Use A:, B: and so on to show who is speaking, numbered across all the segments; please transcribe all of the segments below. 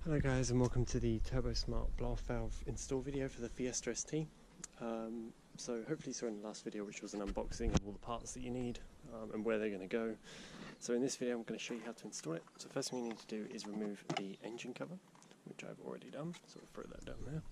A: Hi guys, and welcome to the Turbosmart blow-off valve install video for the Fiesta ST. So hopefully you saw in the last video, which was an unboxing of all the parts that you need and where they're going to go. So in this video I'm going to show you how to install it. So first thing you need to do is remove the engine cover, which I've already done, so we'll throw that down there.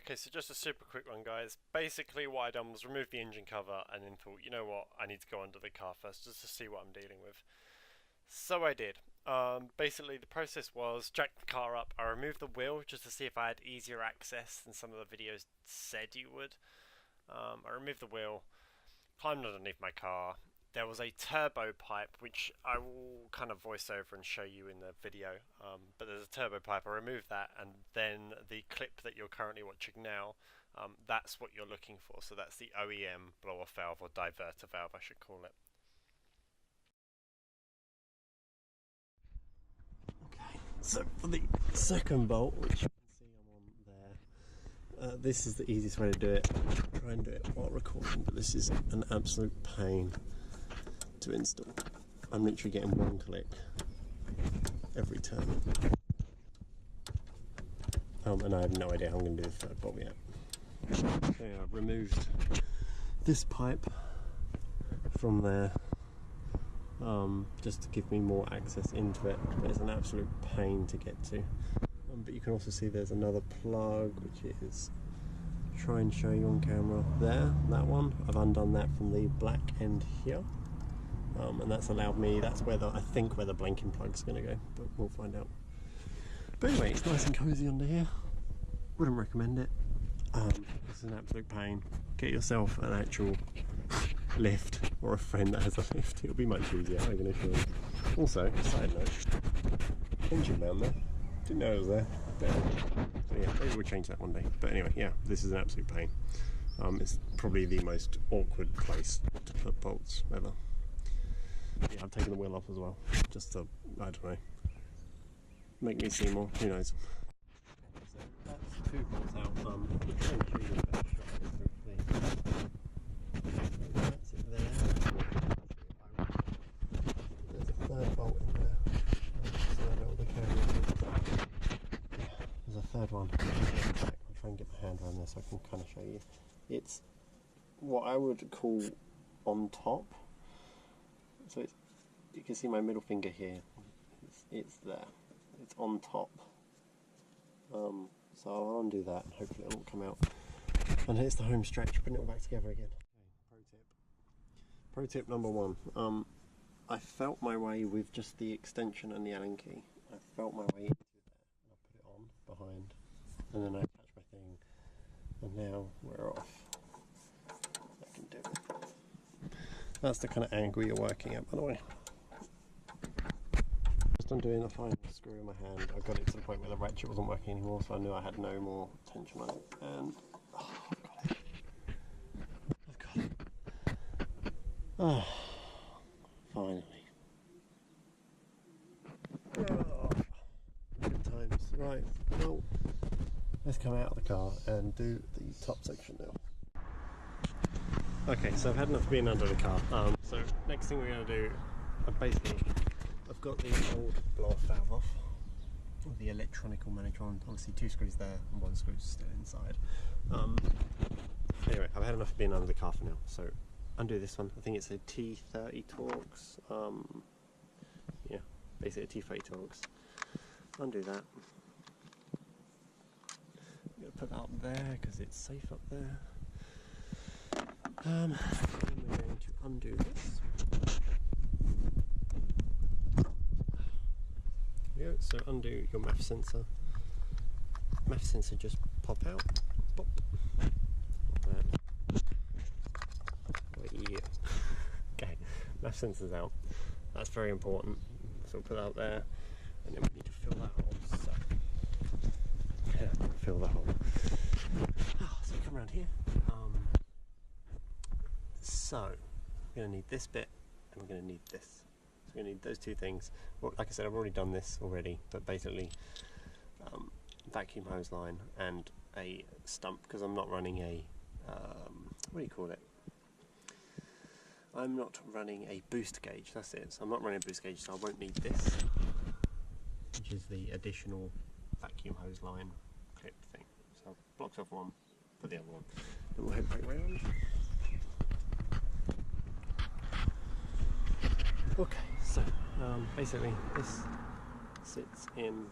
A: Okay, so just a super quick one, guys. Basically what I done was remove the engine cover and then thought, you know what, I need to go under the car first just to see what I'm dealing with. So I did. Basically the process was jack the car up, I removed the wheel just to see if I had easier access than some of the videos said you would. I removed the wheel, climbed underneath my car. There was a turbo pipe, which I will kind of voice over and show you in the video, but there's a turbo pipe. I removed that, and then the clip that you're currently watching now, that's what you're looking for. So that's the OEM blow-off valve, or diverter valve I should call it. Okay, so for the second bolt, which you can see I'm on there, this is the easiest way to do it. I'll try and do it while recording, but this is an absolute pain to install. I'm literally getting one click every turn. And I have no idea how I'm going to do the third bolt yet. So yeah, I've removed this pipe from there just to give me more access into it. It's an absolute pain to get to. But you can also see there's another plug, which is, try and show you on camera there, that one. I've undone that from the black end here. And that's allowed me, that's where I think where the blanking plug's going to go, but we'll find out. But anyway, it's nice and cozy under here. Wouldn't recommend it. This is an absolute pain. Get yourself an actual lift, or a friend that has a lift. It'll be much easier, I can assure you. Also, side note, engine mount there. Didn't know it was there. So yeah, maybe we'll change that one day. But anyway, yeah, this is an absolute pain. It's probably the most awkward place to put bolts ever. Yeah, I've taken the wheel off as well, just to, I don't know, make me see more, who knows. So that's two bolts out. I'll try and show you the better shot of this, hopefully. That's it there. There's a third bolt in there. So I know what the camera is. Yeah, there's a third one. I'll try and get my hand around this so I can kind of show you. It's what I would call on top. So you can see my middle finger here, it's there, it's on top. So I'll undo that and hopefully it won't come out. And here's the home stretch, putting it all back together again. Okay, pro tip number one, I felt my way with just the extension and the Allen key. I felt my way into there, and I put it on behind, and then I attached my thing, and now we're off. I can do it. That's the kind of angle you're working at, by the way. Just undoing the final screw in my hand. I got it to the point where the ratchet wasn't working anymore, so I knew I had no more tension on it. And oh, I've got it. I've got it. Oh, finally. Oh, good times. Right, well, let's come out of the car and do the top section now. Okay, so I've had enough of being under the car. So next thing we're going to do, I've got the old blow-off valve off, with the electronical manager on. Obviously 2 screws there and 1 screw still inside. Anyway, I've had enough of being under the car for now. So undo this one. I think it's a T30 Torx. Yeah, basically a T30 Torx. Undo that. I'm going to put that up there because it's safe up there. Then we're going to undo this. There we go, so undo your MAF sensor. MAF sensor just pop out. Pop. Like that. Oh, yeah. Okay, MAF sensor's out. That's very important. So we'll put that out there. And then we need to fill that hole. So, yeah, fill the hole. So come around here. So, we're going to need this bit, and we're going to need this. So we're going to need those two things. Well, like I said, I've already done this already, but basically, vacuum hose line and a stump, because I'm not running a, what do you call it? I'm not running a boost gauge, that's it. So I'm not running a boost gauge, so I won't need this, which is the additional vacuum hose line clip thing. So I've blocked off one, put the other one. Then we'll head back round. Okay, so basically this sits in,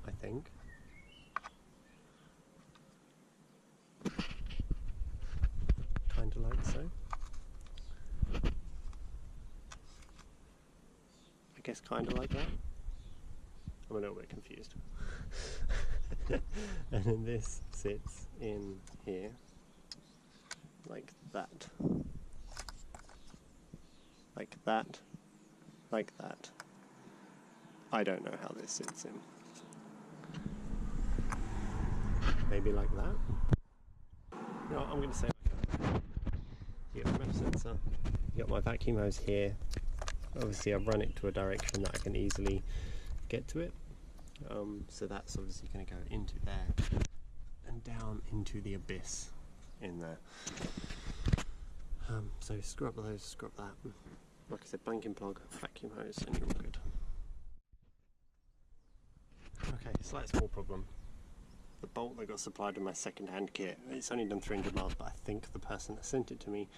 A: I think, kind of like so. I guess kind of like that. I'm a little bit confused. And then this sits in here, like that. Like that. Like that. I don't know how this sits in. Maybe like that? No, I'm going to say like that. You got the MEF sensor, you got my vacuum hose here. Obviously I've run it to a direction that I can easily get to it. So that's obviously going to go into there and down into the abyss in there. So scrub those, scrub that. Like I said, blanking plug, vacuum hose, and you're all good. Okay, slight small problem. The bolt that got supplied with my second-hand kit, it's only done 300 miles, but I think the person that sent it to me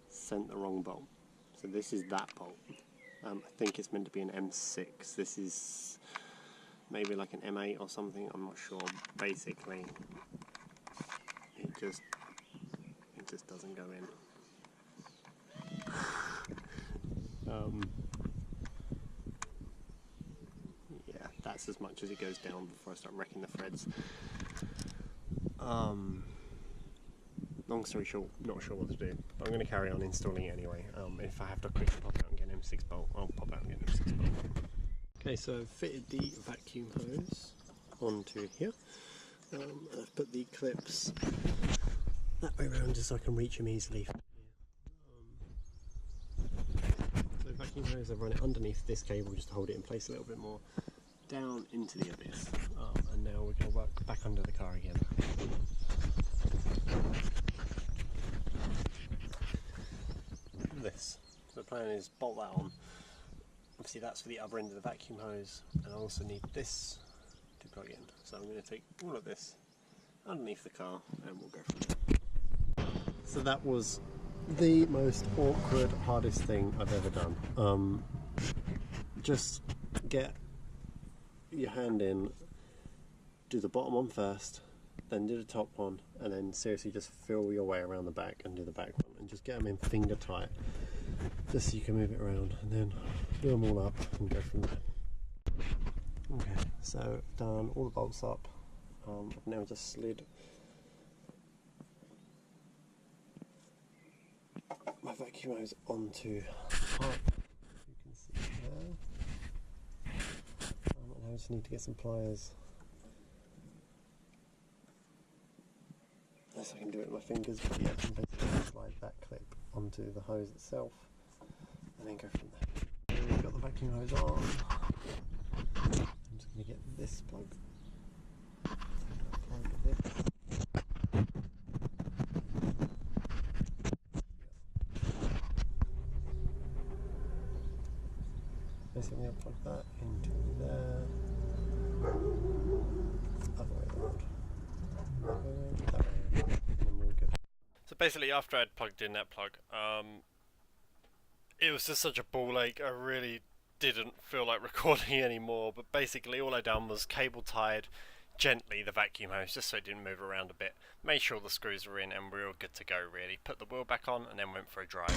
A: sent the wrong bolt. So this is that bolt. I think it's meant to be an M6. This is maybe like an M8 or something, I'm not sure. Basically, it just doesn't go in. Yeah, that's as much as it goes down before I start wrecking the threads. Long story short, not sure what to do. But I'm going to carry on installing it anyway. If I have to quickly pop out and get an M6 bolt, I'll pop out and get an M6 bolt. Okay, so I've fitted the vacuum hose onto here. I've put the clips that way around just so I can reach them easily from here. So vacuum hose, I've run it underneath this cable just to hold it in place a little bit more, down into the abyss. And now we're going to work back under the car again. This. So the plan is bolt that on. Obviously that's for the other end of the vacuum hose, and I also need this to plug in. So I'm going to take all of this underneath the car and we'll go from there. So that was the most awkward, hardest thing I've ever done. Just get your hand in, do the bottom one first, then do the top one, and then seriously just feel your way around the back and do the back one, and just get them in finger tight, just so you can move it around, and then do them all up and go from there. Okay, so I've done all the bolts up. I've now just slid my vacuum hose onto the pipe, you can see there. And I just need to get some pliers. Unless I can do it with my fingers, but yeah, I can basically slide that clip onto the hose itself and then go from there. So we've got the vacuum hose on. I'm just going to get this plug. Plug this. Basically I'll plug that into there. Other way around. That way. So basically after I'd plugged in that plug, it was just such a ball ache. I really didn't feel like recording anymore, but basically all I done was cable tied gently the vacuum hose just so it didn't move around a bit, made sure the screws were in, and we were all good to go really. Put the wheel back on and then went for a drive.